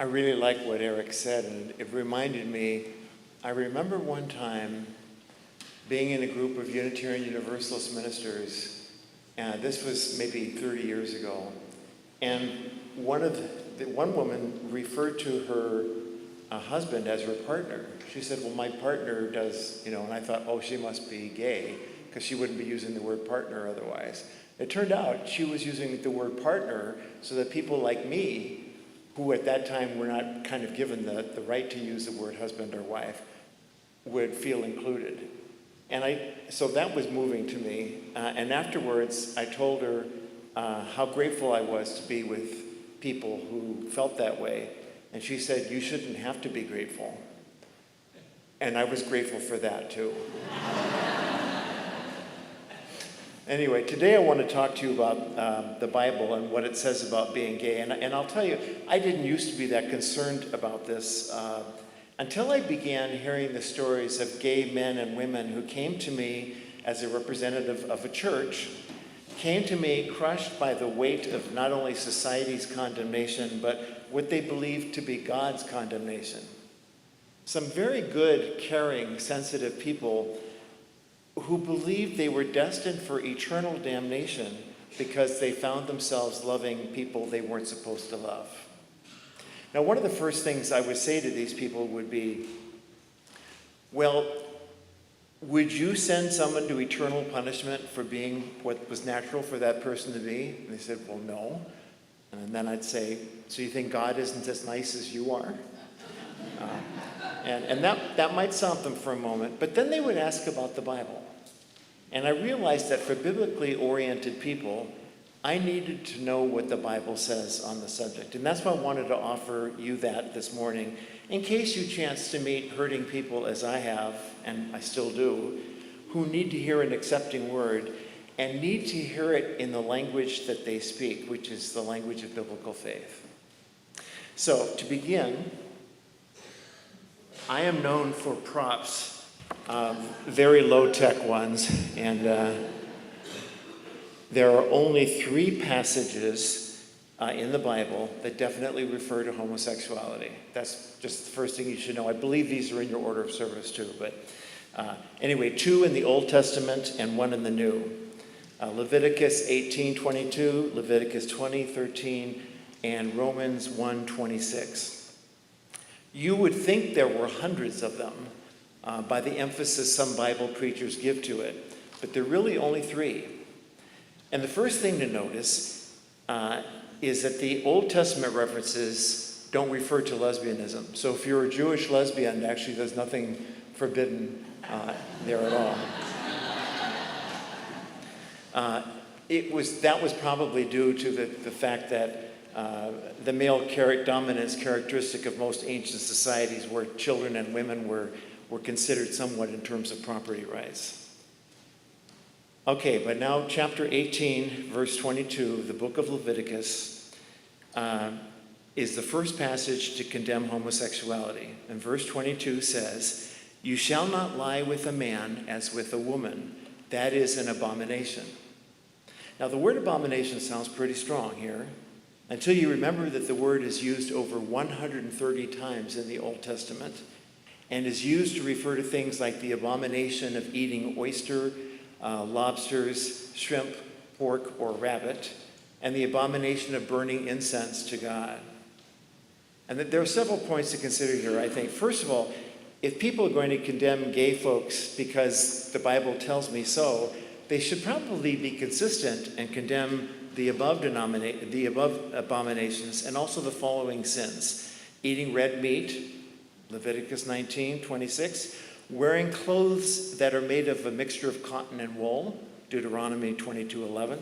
I really like what Eric said, and it reminded me, I remember one time being in a group of Unitarian Universalist ministers, and this was maybe 30 years ago, and one woman referred to her husband as her partner. She said, well, my partner does, and I thought, oh, she must be gay, because she wouldn't be using the word partner otherwise. It turned out she was using the word partner so that people like me, who at that time were not kind of given the right to use the word husband or wife, would feel included. And so that was moving to me. And afterwards, I told her how grateful I was to be with people who felt that way. And she said, you shouldn't have to be grateful. And I was grateful for that too. Anyway, today I want to talk to you about the Bible and what it says about being gay. And I'll tell you, I didn't used to be that concerned about this until I began hearing the stories of gay men and women who came to me as a representative of a church, came to me crushed by the weight of not only society's condemnation, but what they believed to be God's condemnation. Some very good, caring, sensitive people who believed they were destined for eternal damnation because they found themselves loving people they weren't supposed to love. Now, one of the first things I would say to these people would be, well, would you send someone to eternal punishment for being what was natural for that person to be? And they said, well, no. And then I'd say, so you think God isn't as nice as you are? And that might stop them for a moment, but then they would ask about the Bible. And I realized that for biblically oriented people, I needed to know what the Bible says on the subject. And that's why I wanted to offer you that this morning, in case you chance to meet hurting people as I have, and I still do, who need to hear an accepting word and need to hear it in the language that they speak, which is the language of biblical faith. So, to begin, I am known for props, very low-tech ones, and there are only 3 passages in the Bible that definitely refer to homosexuality. That's just the first thing you should know. I believe these are in your order of service too, but anyway, 2 in the Old Testament and 1 in the New. Leviticus 18:22, Leviticus 20:13, and Romans 1:26. You would think there were hundreds of them by the emphasis some Bible preachers give to it, but there are really only 3. And the first thing to notice is that the Old Testament references don't refer to lesbianism. So if you're a Jewish lesbian, actually there's nothing forbidden there at all. That was probably due to the fact that the male dominance characteristic of most ancient societies where children and women were considered somewhat in terms of property rights. Okay, but now chapter 18, verse 22, the book of Leviticus, is the first passage to condemn homosexuality. And verse 22 says, you shall not lie with a man as with a woman. That is an abomination. Now, the word abomination sounds pretty strong here, until you remember that the word is used over 130 times in the Old Testament and is used to refer to things like the abomination of eating oyster, lobsters, shrimp, pork, or rabbit, and the abomination of burning incense to God. And there are several points to consider here, I think. First of all, if people are going to condemn gay folks because the Bible tells me so, they should probably be consistent and condemn the above abominations and also the following sins: eating red meat, Leviticus 19:26, wearing clothes that are made of a mixture of cotton and wool, Deuteronomy 22:11,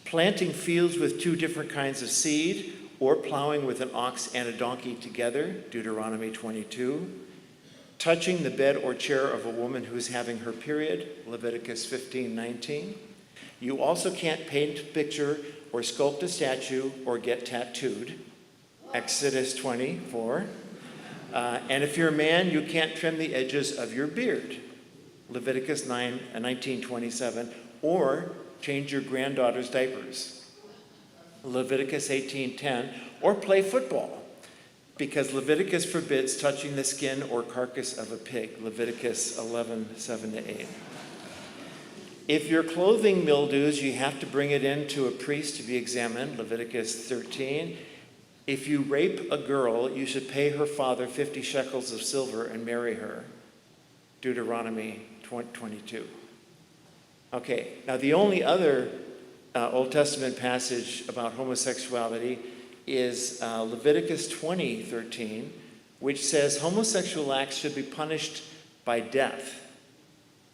planting fields with 2 different kinds of seed, or plowing with an ox and a donkey together, Deuteronomy 22, touching the bed or chair of a woman who is having her period, Leviticus 15:19. You also can't paint a picture or sculpt a statue or get tattooed, Exodus 24. And if you're a man, you can't trim the edges of your beard, Leviticus 19:27, or change your granddaughter's diapers, Leviticus 18:10, or play football, because Leviticus forbids touching the skin or carcass of a pig, Leviticus 11:7-8. If your clothing mildews, you have to bring it in to a priest to be examined, Leviticus 13. If you rape a girl, you should pay her father 50 shekels of silver and marry her, Deuteronomy 22. Okay, now the only other Old Testament passage about homosexuality is Leviticus 20:13, which says homosexual acts should be punished by death.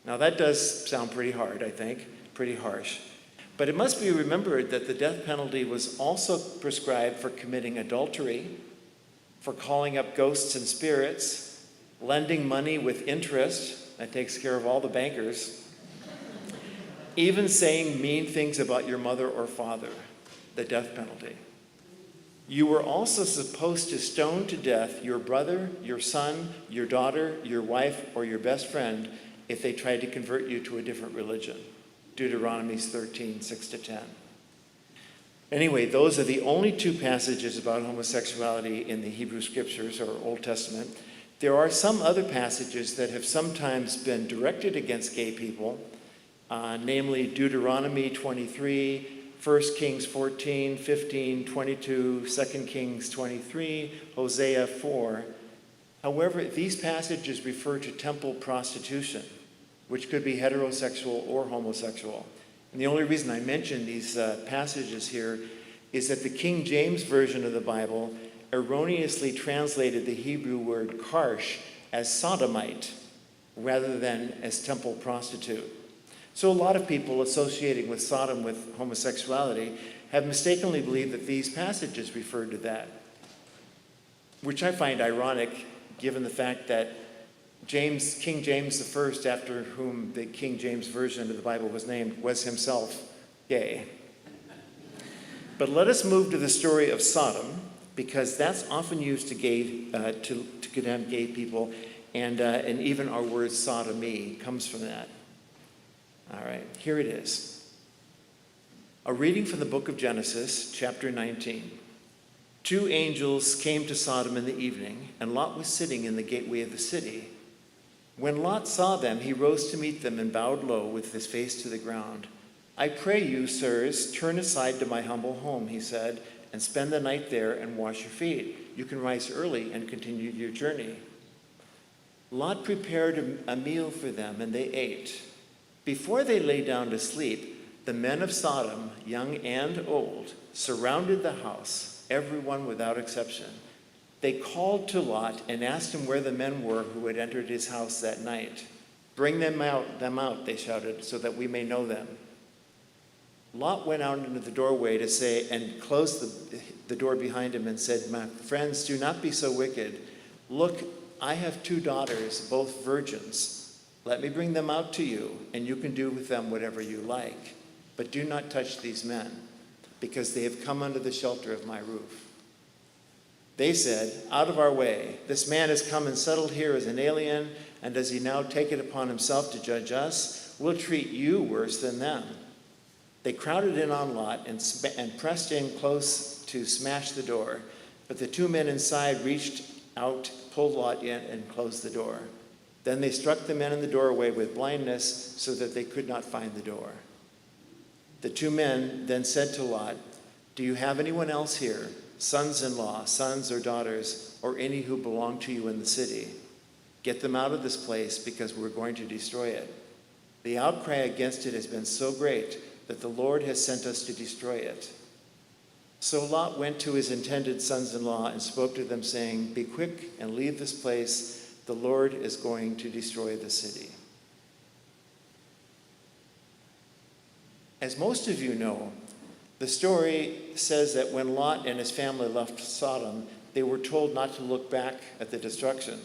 Now that does sound pretty hard, I think, pretty harsh. But it must be remembered that the death penalty was also prescribed for committing adultery, for calling up ghosts and spirits, lending money with interest, that takes care of all the bankers, even saying mean things about your mother or father, the death penalty. You were also supposed to stone to death your brother, your son, your daughter, your wife, or your best friend if they tried to convert you to a different religion. Deuteronomy 13:6-10. Anyway, those are the only two passages about homosexuality in the Hebrew Scriptures or Old Testament. There are some other passages that have sometimes been directed against gay people, namely Deuteronomy 23, 1 Kings 14, 15, 22, 2 Kings 23, Hosea 4. However, these passages refer to temple prostitution, which could be heterosexual or homosexual. And the only reason I mention these passages here is that the King James Version of the Bible erroneously translated the Hebrew word karsh as sodomite rather than as temple prostitute. So a lot of people associating with Sodom with homosexuality have mistakenly believed that these passages referred to that, which I find ironic given the fact that King James I, after whom the King James Version of the Bible was named, was himself gay. But let us move to the story of Sodom, because that's often used to condemn gay people, and even our word sodomy comes from that. All right, here it is. A reading from the book of Genesis, chapter 19. 2 angels came to Sodom in the evening, and Lot was sitting in the gateway of the city. When Lot saw them, he rose to meet them and bowed low with his face to the ground. I pray you, sirs, turn aside to my humble home, he said, and spend the night there and wash your feet. You can rise early and continue your journey. Lot prepared a meal for them, and they ate. Before they lay down to sleep, the men of Sodom, young and old, surrounded the house, everyone without exception. They called to Lot and asked him where the men were who had entered his house that night. Bring them out, they shouted, so that we may know them. Lot went out into the doorway to say, and closed the door behind him and said, my friends, do not be so wicked. Look, I have 2 daughters, both virgins. Let me bring them out to you, and you can do with them whatever you like. But do not touch these men, because they have come under the shelter of my roof. They said, out of our way. This man has come and settled here as an alien, and does he now take it upon himself to judge us? We'll treat you worse than them. They crowded in on Lot and pressed in close to smash the door. But the 2 men inside reached out, pulled Lot in, and closed the door. Then they struck the men in the doorway with blindness so that they could not find the door. The 2 men then said to Lot, do you have anyone else here, sons-in-law, sons or daughters, or any who belong to you in the city? Get them out of this place, because we're going to destroy it. The outcry against it has been so great that the Lord has sent us to destroy it. So Lot went to his intended sons-in-law and spoke to them, saying, be quick and leave this place. The Lord is going to destroy the city. As most of you know, the story says that when Lot and his family left Sodom, they were told not to look back at the destruction.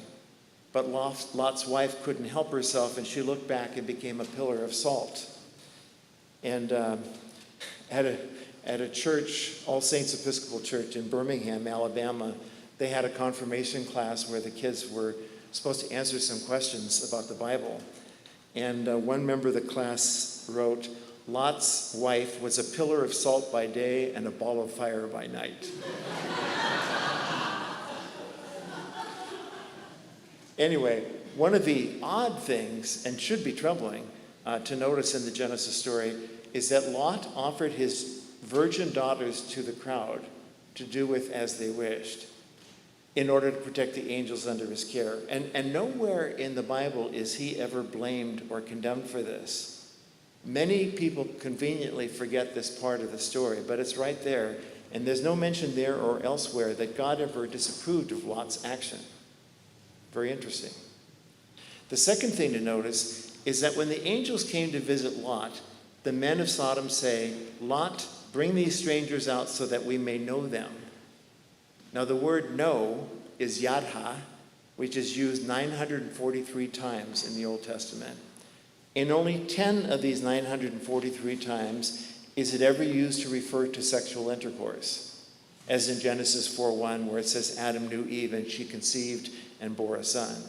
But Lot's wife couldn't help herself, and she looked back and became a pillar of salt. And at a church, All Saints Episcopal Church in Birmingham, Alabama, they had a confirmation class where the kids were supposed to answer some questions about the Bible. And one member of the class wrote, Lot's wife was a pillar of salt by day and a ball of fire by night. Anyway, one of the odd things, and should be troubling, to notice in the Genesis story is that Lot offered his virgin daughters to the crowd to do with as they wished in order to protect the angels under his care. And nowhere in the Bible is he ever blamed or condemned for this. Many people conveniently forget this part of the story, but it's right there. And there's no mention there or elsewhere that God ever disapproved of Lot's action. Very interesting. The second thing to notice is that when the angels came to visit Lot, the men of Sodom say, "Lot, bring these strangers out so that we may know them." Now the word know is yadha, which is used 943 times in the Old Testament. In only 10 of these 943 times is it ever used to refer to sexual intercourse, as in Genesis 4:1, where it says Adam knew Eve and she conceived and bore a son.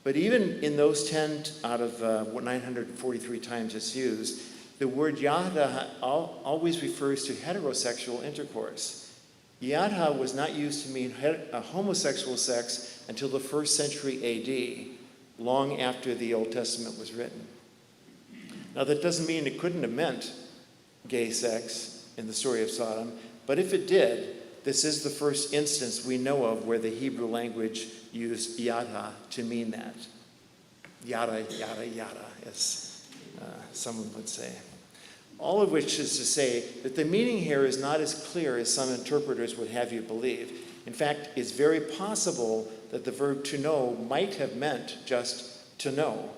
But even in those 10 out of 943 times it's used, the word yada always refers to heterosexual intercourse. Yada was not used to mean homosexual sex until the 1st century AD, long after the Old Testament was written. Now that doesn't mean it couldn't have meant gay sex in the story of Sodom, but if it did, this is the first instance we know of where the Hebrew language used yada to mean that. Yada, yada, yada, as someone would say. All of which is to say that the meaning here is not as clear as some interpreters would have you believe. In fact, it's very possible that the verb to know might have meant just to know.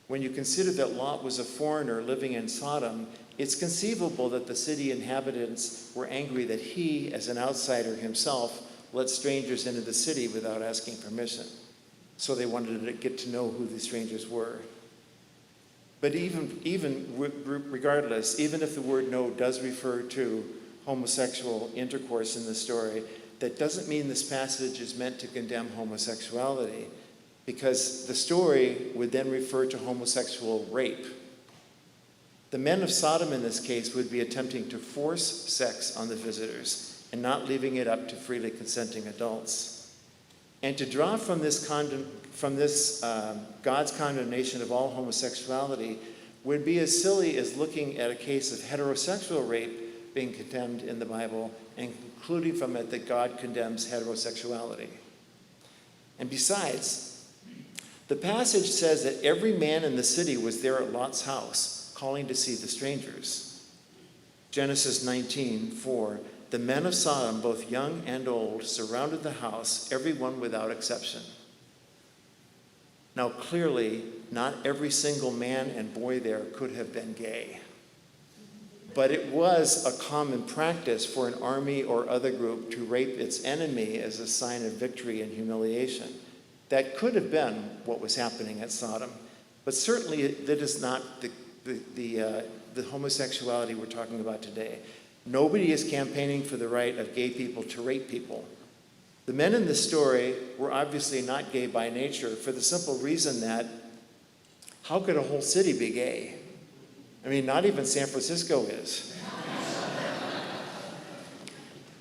When you consider that Lot was a foreigner living in Sodom, it's conceivable that the city inhabitants were angry that he, as an outsider himself, let strangers into the city without asking permission. So they wanted to get to know who the strangers were. But even regardless, even if the word know does refer to homosexual intercourse in the story, that doesn't mean this passage is meant to condemn homosexuality, because the story would then refer to homosexual rape. The men of Sodom in this case would be attempting to force sex on the visitors and not leaving it up to freely consenting adults. And to draw from this God's condemnation of all homosexuality would be as silly as looking at a case of heterosexual rape being condemned in the Bible and concluding from it that God condemns heterosexuality. And besides, the passage says that every man in the city was there at Lot's house, calling to see the strangers. Genesis 19:4, the men of Sodom, both young and old, surrounded the house, everyone without exception. Now clearly, not every single man and boy there could have been gay. But it was a common practice for an army or other group to rape its enemy as a sign of victory and humiliation. That could have been what was happening at Sodom, but certainly that is not the homosexuality we're talking about today. Nobody is campaigning for the right of gay people to rape people. The men in this story were obviously not gay by nature for the simple reason that how could a whole city be gay? I mean, not even San Francisco is.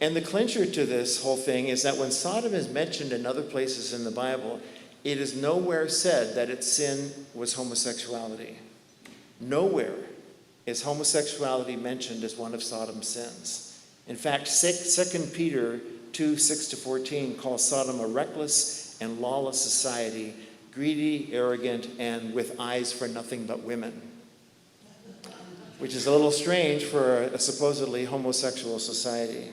And the clincher to this whole thing is that when Sodom is mentioned in other places in the Bible, it is nowhere said that its sin was homosexuality. Nowhere is homosexuality mentioned as one of Sodom's sins. In fact, 2 Peter 2:6-14 calls Sodom a reckless and lawless society, greedy, arrogant, and with eyes for nothing but women, which is a little strange for a supposedly homosexual society.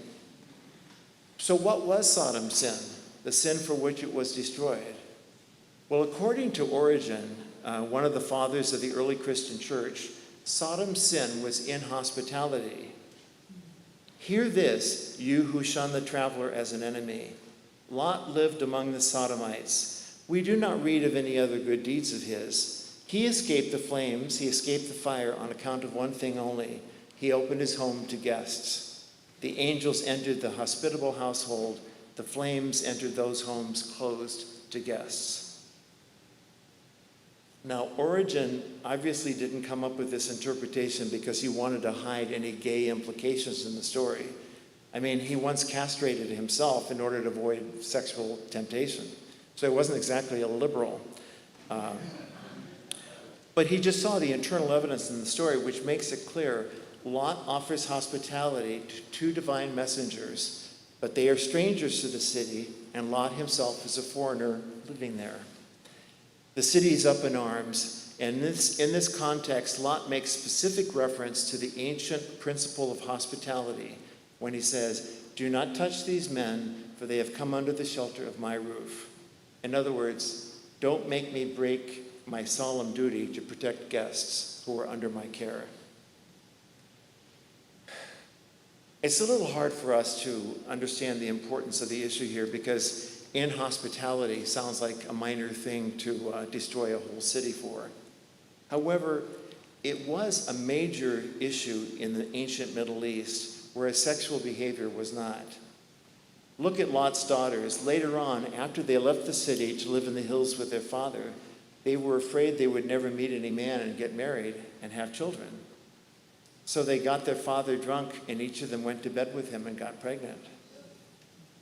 So what was Sodom's sin, the sin for which it was destroyed? Well, according to Origen, one of the fathers of the early Christian church, Sodom's sin was inhospitality. Hear this, you who shun the traveler as an enemy. Lot lived among the Sodomites. We do not read of any other good deeds of his. He escaped the flames, he escaped the fire on account of one thing only. He opened his home to guests. The angels entered the hospitable household. The flames entered those homes closed to guests. Now, Origen obviously didn't come up with this interpretation because he wanted to hide any gay implications in the story. I mean, he once castrated himself in order to avoid sexual temptation. So he wasn't exactly a liberal. But he just saw the internal evidence in the story, which makes it clear Lot offers hospitality to two divine messengers, but they are strangers to the city, and Lot himself is a foreigner living there. The city is up in arms, and in this context, Lot makes specific reference to the ancient principle of hospitality when he says, "Do not touch these men, for they have come under the shelter of my roof." In other words, don't make me break my solemn duty to protect guests who are under my care. It's a little hard for us to understand the importance of the issue here because inhospitality sounds like a minor thing to destroy a whole city for. However, it was a major issue in the ancient Middle East, whereas sexual behavior was not. Look at Lot's daughters. Later on, after they left the city to live in the hills with their father, they were afraid they would never meet any man and get married and have children. So they got their father drunk, and each of them went to bed with him and got pregnant.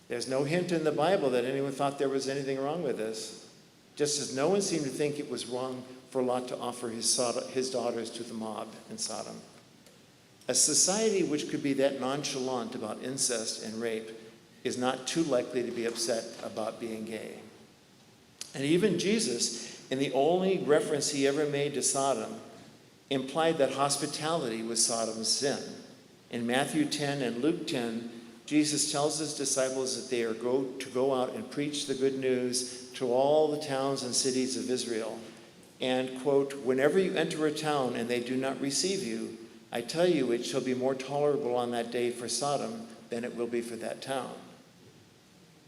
There's no hint in the Bible that anyone thought there was anything wrong with this, just as no one seemed to think it was wrong for Lot to offer his daughters to the mob in Sodom. A society which could be that nonchalant about incest and rape is not too likely to be upset about being gay. And even Jesus, in the only reference he ever made to Sodom, implied that hospitality was Sodom's sin. In Matthew 10 and Luke 10, Jesus tells his disciples that they are to go out and preach the good news to all the towns and cities of Israel. And, quote, "Whenever you enter a town and they do not receive you, I tell you it shall be more tolerable on that day for Sodom than it will be for that town."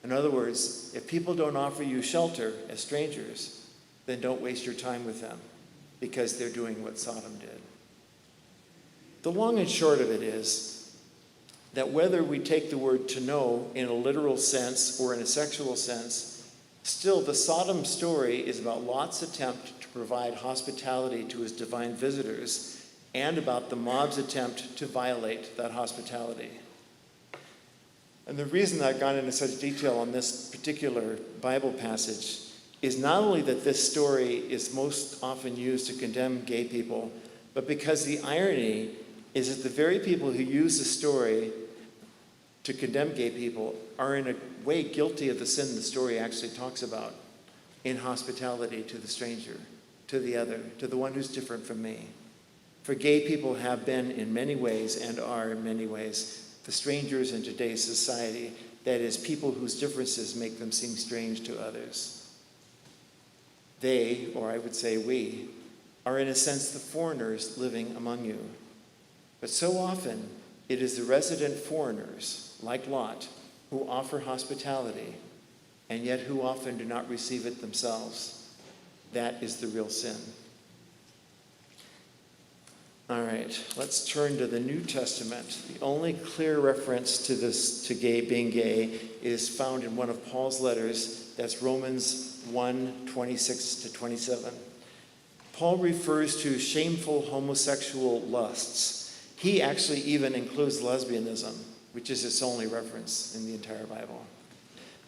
In other words, if people don't offer you shelter as strangers, then don't waste your time with them because they're doing what Sodom did. The long and short of it is that whether we take the word to know in a literal sense or in a sexual sense, still the Sodom story is about Lot's attempt to provide hospitality to his divine visitors and about the mob's attempt to violate that hospitality. And the reason I've gone into such detail on this particular Bible passage is not only that this story is most often used to condemn gay people, but because the irony is that the very people who use the story to condemn gay people are in a way guilty of the sin the story actually talks about, inhospitality to the stranger, to the other, to the one who's different from me. For gay people have been in many ways and are in many ways the strangers in today's society, that is, people whose differences make them seem strange to others. They, or I would say we, are in a sense the foreigners living among you. But so often, it is the resident foreigners, like Lot, who offer hospitality, and yet who often do not receive it themselves. That is the real sin. All right, let's turn to the New Testament. The only clear reference to being gay is found in one of Paul's letters. That's Romans 1:26-27. Paul refers to shameful homosexual lusts. He actually even includes lesbianism, which is its only reference in the entire Bible.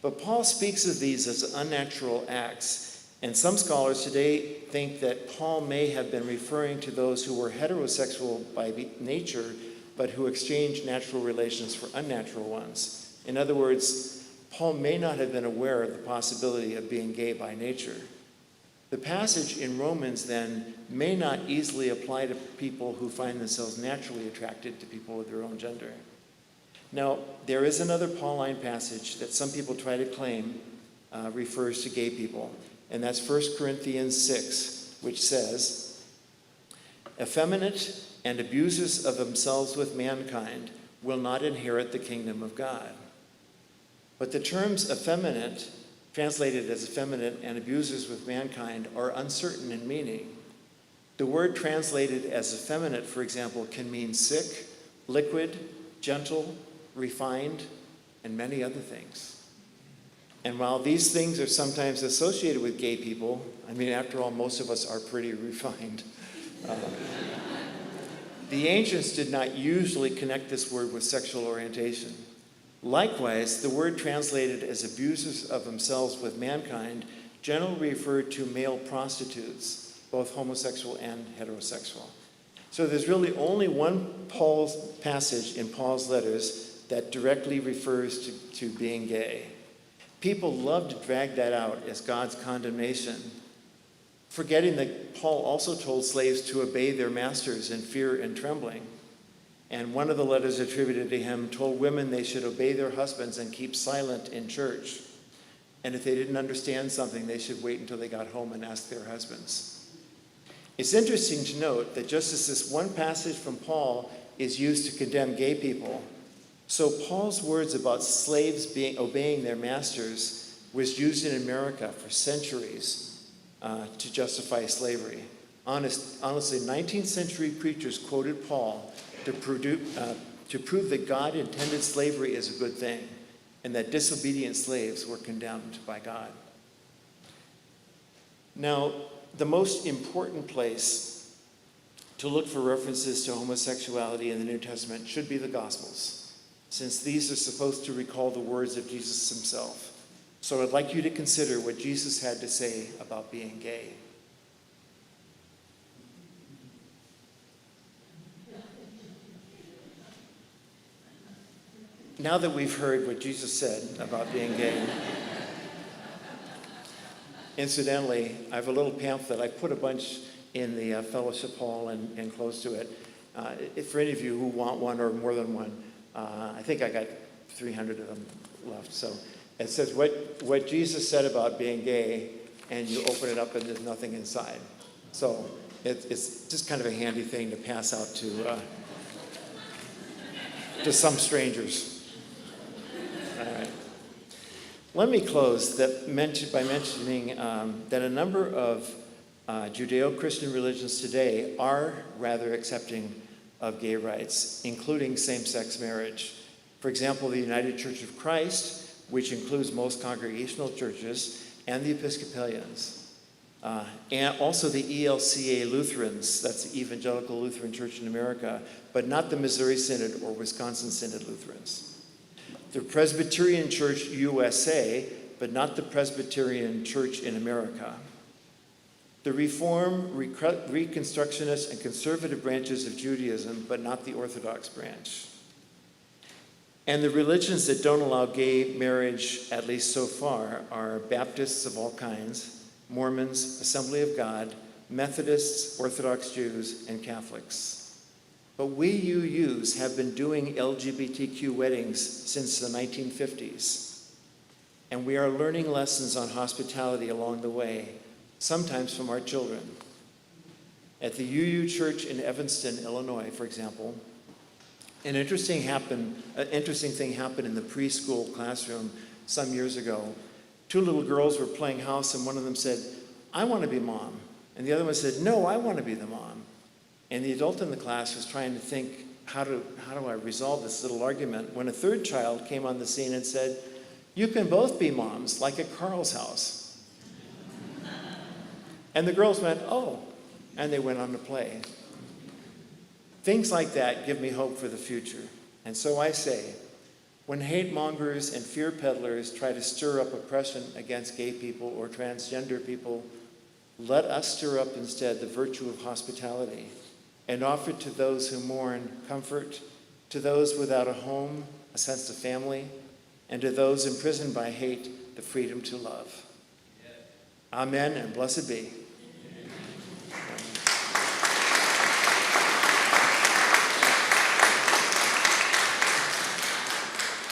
But Paul speaks of these as unnatural acts. And some scholars today think that Paul may have been referring to those who were heterosexual by nature, but who exchanged natural relations for unnatural ones. In other words, Paul may not have been aware of the possibility of being gay by nature. The passage in Romans, then, may not easily apply to people who find themselves naturally attracted to people of their own gender. Now, there is another Pauline passage that some people try to claim refers to gay people. And that's 1 Corinthians 6, which says, "Effeminate and abusers of themselves with mankind will not inherit the kingdom of God." But the terms effeminate, translated as effeminate and abusers with mankind, are uncertain in meaning. The word translated as effeminate, for example, can mean sick, liquid, gentle, refined, and many other things. And while these things are sometimes associated with gay people, I mean, after all, most of us are pretty refined. The ancients did not usually connect this word with sexual orientation. Likewise, the word translated as abusers of themselves with mankind generally referred to male prostitutes, both homosexual and heterosexual. So there's really only one passage in Paul's letters that directly refers to being gay. People love to drag that out as God's condemnation, forgetting that Paul also told slaves to obey their masters in fear and trembling. And one of the letters attributed to him told women they should obey their husbands and keep silent in church. And if they didn't understand something, they should wait until they got home and ask their husbands. It's interesting to note that just as this one passage from Paul is used to condemn gay people, so Paul's words about slaves obeying their masters was used in America for centuries to justify slavery. Honestly, 19th century preachers quoted Paul to prove that God intended slavery as a good thing and that disobedient slaves were condemned by God. Now, the most important place to look for references to homosexuality in the New Testament should be the Gospels, since these are supposed to recall the words of Jesus himself. So I'd like you to consider what Jesus had to say about being gay. Now that we've heard what Jesus said about being gay, incidentally, I have a little pamphlet. I put a bunch in the fellowship hall and close to it. For any of you who want one or more than one, I think I got 300 of them left. So it says what Jesus said about being gay, and you open it up and there's nothing inside. So it's just kind of a handy thing to pass out to some strangers. All right. Let me close by mentioning that a number of Judeo-Christian religions today are rather accepting of gay rights, including same-sex marriage. For example, the United Church of Christ, which includes most congregational churches, and the Episcopalians. And also the ELCA Lutherans, that's the Evangelical Lutheran Church in America, but not the Missouri Synod or Wisconsin Synod Lutherans. The Presbyterian Church USA, but not the Presbyterian Church in America. The Reform, Reconstructionist, and Conservative branches of Judaism, but not the Orthodox branch. And the religions that don't allow gay marriage, at least so far, are Baptists of all kinds, Mormons, Assembly of God, Methodists, Orthodox Jews, and Catholics. But we UUs have been doing LGBTQ weddings since the 1950s. And we are learning lessons on hospitality along the way, sometimes from our children. At the UU Church in Evanston, Illinois, for example, an interesting thing happened in the preschool classroom some years ago. Two little girls were playing house, and one of them said, "I want to be mom." And the other one said, "No, I want to be the mom." And the adult in the class was trying to think, how do I resolve this little argument? When a third child came on the scene and said, "You can both be moms, like at Carl's house." And the girls went, "Oh," and they went on to play. Things like that give me hope for the future. And so I say, when hate mongers and fear peddlers try to stir up oppression against gay people or transgender people, let us stir up instead the virtue of hospitality and offer to those who mourn comfort, to those without a home, a sense of family, and to those imprisoned by hate, the freedom to love. Amen, and blessed be.